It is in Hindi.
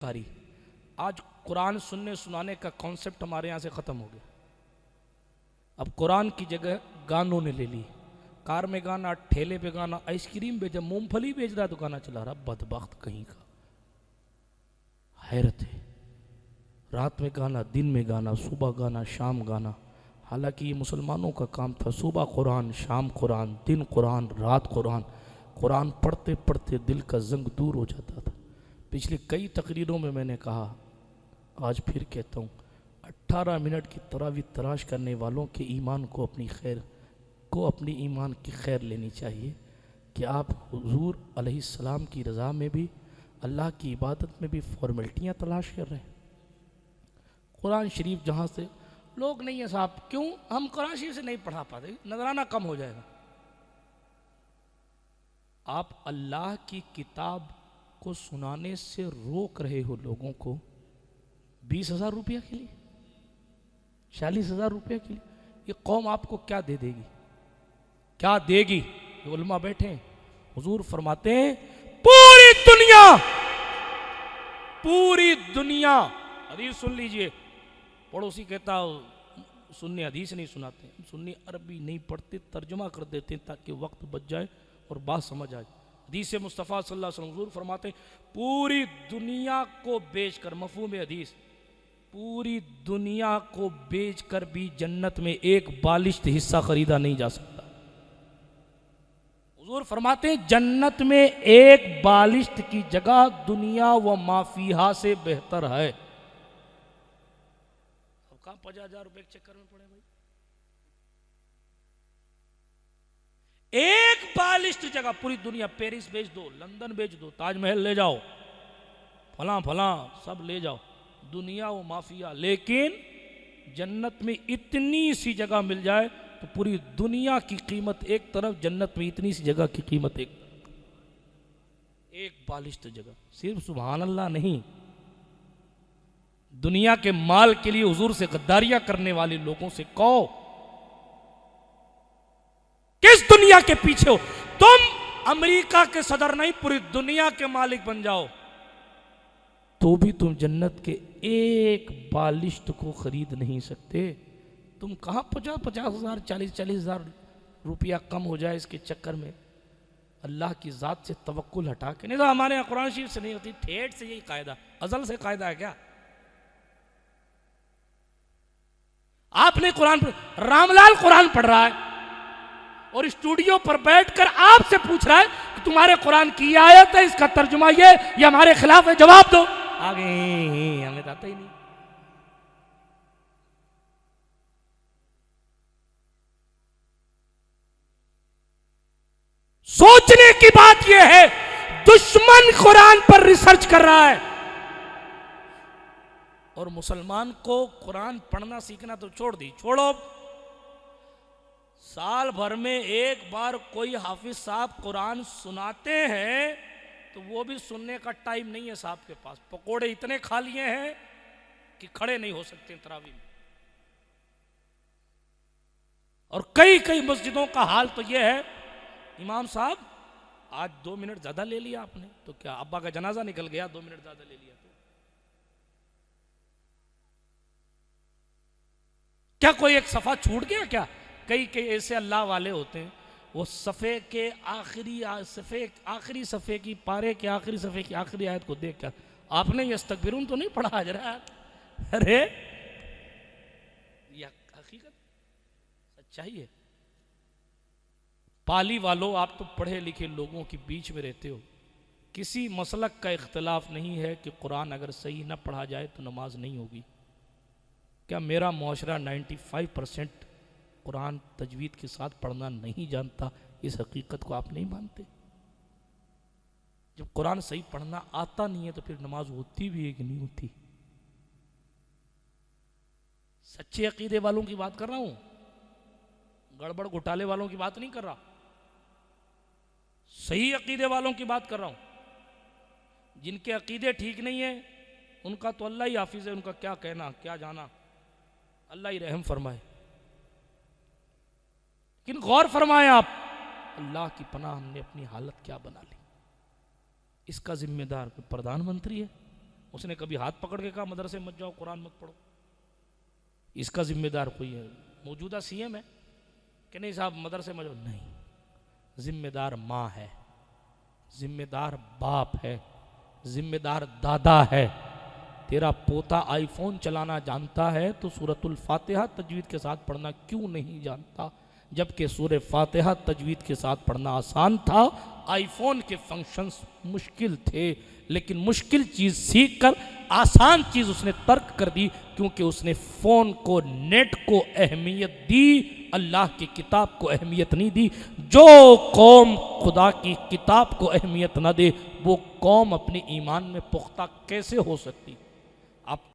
कारी। आज कुरान सुनने सुनाने का कॉन्सेप्ट हमारे यहाँ से ख़त्म हो गया। अब कुरान की जगह गानों ने ले ली। कार में गाना, ठेले पे गाना, आइसक्रीम बेचा, मूंगफली बेच रहा तो गाना चला रहा। बदबख्त कहीं का, हैरत है। रात में गाना, दिन में गाना, सुबह गाना, शाम गाना। हालांकि ये मुसलमानों का काम था। सुबह कुरान, शाम कुरान, दिन कुरान, रात कुरान। कुरान पढ़ते पढ़ते दिल का जंग दूर हो जाता था। पिछली कई तकरीरों में मैंने कहा, आज फिर कहता हूँ, 18 मिनट की तरावी तलाश करने वालों के ईमान को अपनी ईमान की खैर लेनी चाहिए कि आप हुजूर अलैहिस्सलाम की रज़ा में भी, अल्लाह की इबादत में भी फॉर्मेलिटियाँ तलाश कर रहे हैं। कुरान शरीफ जहाँ से लोग नहीं है साहब, क्यों हम कुरान शरीफ से नहीं पढ़ा पाते, नजराना कम हो जाएगा। आप अल्लाह की किताब को सुनाने से रोक रहे हो लोगों को 20,000 रुपया के लिए, 40,000 रुपये के लिए। ये कौम आपको क्या दे देगी, क्या देगी? ये उलमा बैठे हैं, हुजूर फरमाते हैं पूरी दुनिया, हदीस सुन लीजिए। पड़ोसी कहता सुन्नी हदीस नहीं सुनाते, सुन्नी अरबी नहीं पढ़ते, तर्जुमा कर देते हैं ताकि वक्त बच जाए और बात समझ आए। हदीस मुस्तफ़ा सल्लल्लाहु अलैहि वसल्लम हुजूर फरमाते हैं पूरी दुनिया को बेचकर, मफ़हूम हदीस, पूरी दुनिया को बेचकर भी जन्नत में एक बालिश्त हिस्सा खरीदा नहीं जा सकता। हुजूर फरमाते हैं जन्नत में एक बालिश्त की जगह दुनिया व माफिहा से बेहतर है। अब कहाँ 50,000 रुपए के चक्कर में पड़े भाई। एक बालिश्त जगह पूरी दुनिया, पेरिस बेच दो, लंदन बेच दो, ताजमहल ले जाओ, फलां फलां सब ले जाओ, दुनिया वो माफिया। लेकिन जन्नत में इतनी सी जगह मिल जाए तो पूरी दुनिया की कीमत एक तरफ, जन्नत में इतनी सी जगह की कीमत एक तरफ। एक बालिश्त जगह। सिर्फ सुभान अल्लाह नहीं, दुनिया के माल के लिए हुजूर से गद्दारियां करने वाले लोगों से कहो, किस दुनिया के पीछे हो तुम? अमेरिका के सदर नहीं, पूरी दुनिया के मालिक बन जाओ तो भी तुम जन्नत के एक बालिश्त को खरीद नहीं सकते। तुम कहाँ 50,000 40,000 रुपया कम हो जाए इसके चक्कर में अल्लाह की ज़ात से तवक्कुल हटा के। नहीं तो हमारे यहाँ कुरान शरीफ से नहीं होती, ठेठ से यही कायदा, अज़ल से कायदा है क्या? आपने कुरान, रामलाल कुरान पढ़ रहा है और स्टूडियो पर बैठकर आपसे पूछ रहा है कि तुम्हारे कुरान की आयत है, इसका तर्जुमा ये हमारे खिलाफ है, जवाब दो। आगे हमें आता ही नहीं। सोचने की बात यह है, दुश्मन कुरान पर रिसर्च कर रहा है और मुसलमान को कुरान पढ़ना सीखना तो छोड़ो। साल भर में एक बार कोई हाफिज साहब कुरान सुनाते हैं तो वो भी सुनने का टाइम नहीं है साहब के पास। पकोड़े इतने खा लिए हैं कि खड़े नहीं हो सकते तरावी में। और कई मस्जिदों का हाल तो ये है, इमाम साहब आज 2 मिनट ज्यादा ले लिया आपने, तो क्या अब्बा का जनाजा निकल गया, 2 मिनट ज्यादा ले लिया तो क्या कोई एक सफा छूट गया क्या? कई ऐसे अल्लाह वाले होते हैं, वो सफ़े के आखिरी सफ़े की पारे के आखिरी सफ़े की आखिरी आयत को देख कर, आपने यस्तगफिरून तो नहीं पढ़ा हजरत? अरे यह हकीकत सच्चाई है। पाली वालों, आप तो पढ़े लिखे लोगों के बीच में रहते हो, किसी मसलक का इख्तलाफ नहीं है कि कुरान अगर सही न पढ़ा जाए तो नमाज नहीं होगी। क्या मेरा मुआशरा 95% कुरान तजवीद के साथ पढ़ना नहीं जानता? इस हकीकत को आप नहीं मानते? जब कुरान सही पढ़ना आता नहीं है तो फिर नमाज होती भी है कि नहीं होती? सच्चे अकीदे वालों की बात कर रहा हूं, गड़बड़ घोटाले वालों की बात नहीं कर रहा, सही अकीदे वालों की बात कर रहा हूं। जिनके अकीदे ठीक नहीं है उनका तो अल्लाह ही हाफिज है, उनका क्या कहना क्या जाना, अल्लाह ही रहम फरमाए। लेकिन गौर फरमाएं आप, अल्लाह की पनाह हमने अपनी हालत क्या बना ली। इसका जिम्मेदार कोई प्रधानमंत्री है, उसने कभी हाथ पकड़ के कहा मदरसे मत जाओ, कुरान मत पढ़ो? इसका जिम्मेदार कोई है? मौजूदा सीएम है कि नहीं साहब मदरसे में जाओ? नहीं, जिम्मेदार माँ है, जिम्मेदार बाप है, जिम्मेदार दादा है। तेरा पोता आईफोन चलाना जानता है तो सूरतुल फातिहा तजवीद के साथ पढ़ना क्यों नहीं जानता? जबकि सूरह फातिहा तजवीद के साथ पढ़ना आसान था, आईफोन के फंक्शंस मुश्किल थे, लेकिन मुश्किल चीज़ सीख कर आसान चीज़ उसने तर्क कर दी, क्योंकि उसने फ़ोन को, नेट को अहमियत दी, अल्लाह की किताब को अहमियत नहीं दी। जो कौम खुदा की किताब को अहमियत ना दे वो कौम अपने ईमान में पुख्ता कैसे हो सकती? आप